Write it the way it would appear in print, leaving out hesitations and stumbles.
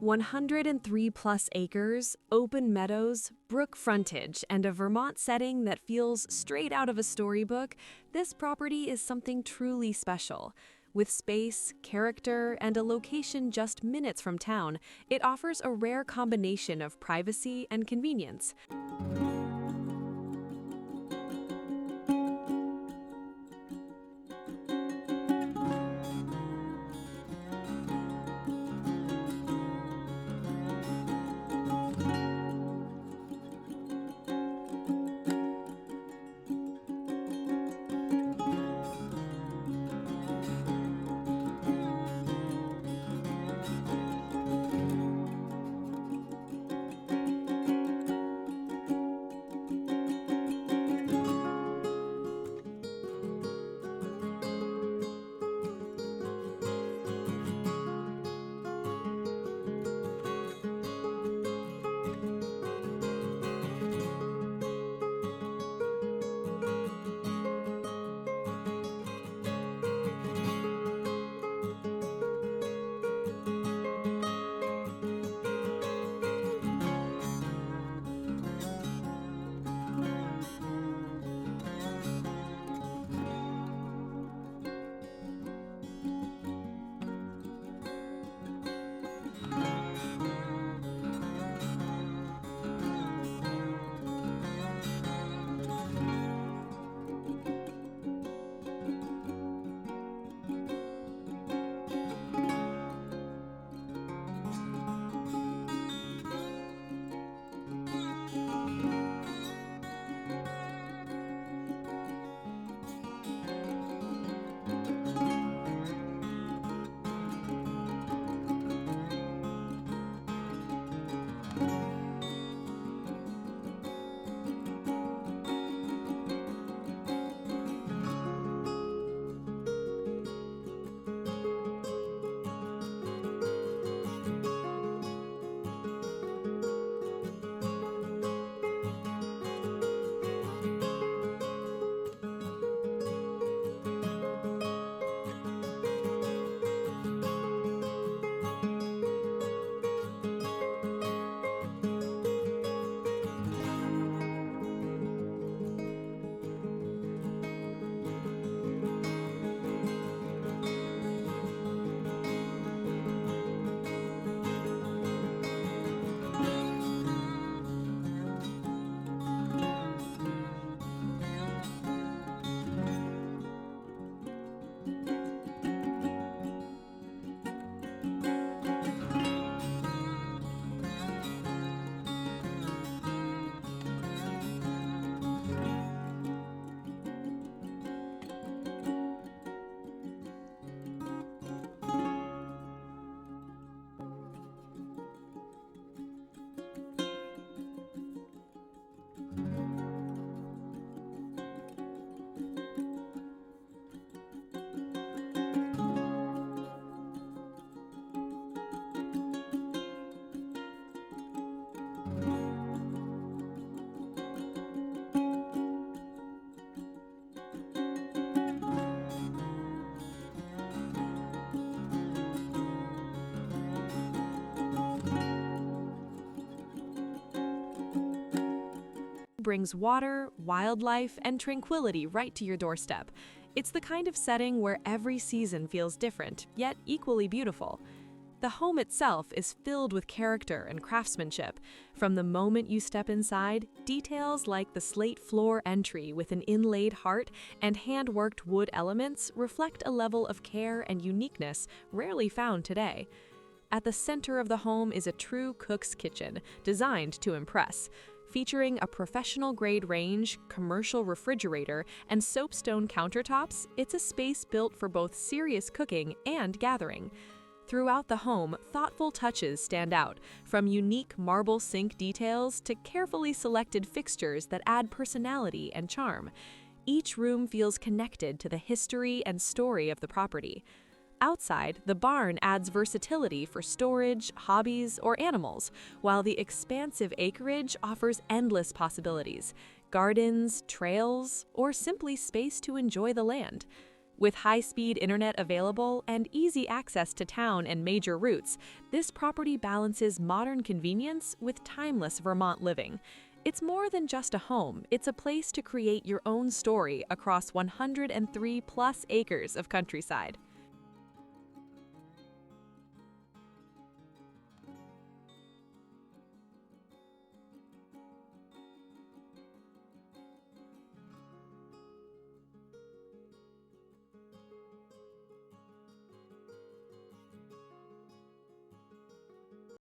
103 plus acres, open meadows, brook frontage, and a Vermont setting that feels straight out of a storybook, this property is something truly special. With space, character, and a location just minutes from town, it offers a rare combination of privacy and convenience. Brings water, wildlife, and tranquility right to your doorstep. It's the kind of setting where every season feels different, yet equally beautiful. The home itself is filled with character and craftsmanship. From the moment you step inside, details like the slate floor entry with an inlaid heart and hand-worked wood elements reflect a level of care and uniqueness rarely found today. At the center of the home is a true cook's kitchen, designed to impress. Featuring a professional-grade range, commercial refrigerator, and soapstone countertops, it's a space built for both serious cooking and gathering. Throughout the home, thoughtful touches stand out, from unique marble sink details to carefully selected fixtures that add personality and charm. Each room feels connected to the history and story of the property. Outside, the barn adds versatility for storage, hobbies, or animals, while the expansive acreage offers endless possibilities: gardens, trails, or simply space to enjoy the land. With high-speed internet available and easy access to town and major routes, this property balances modern convenience with timeless Vermont living. It's more than just a home, it's a place to create your own story across 103+ acres of countryside.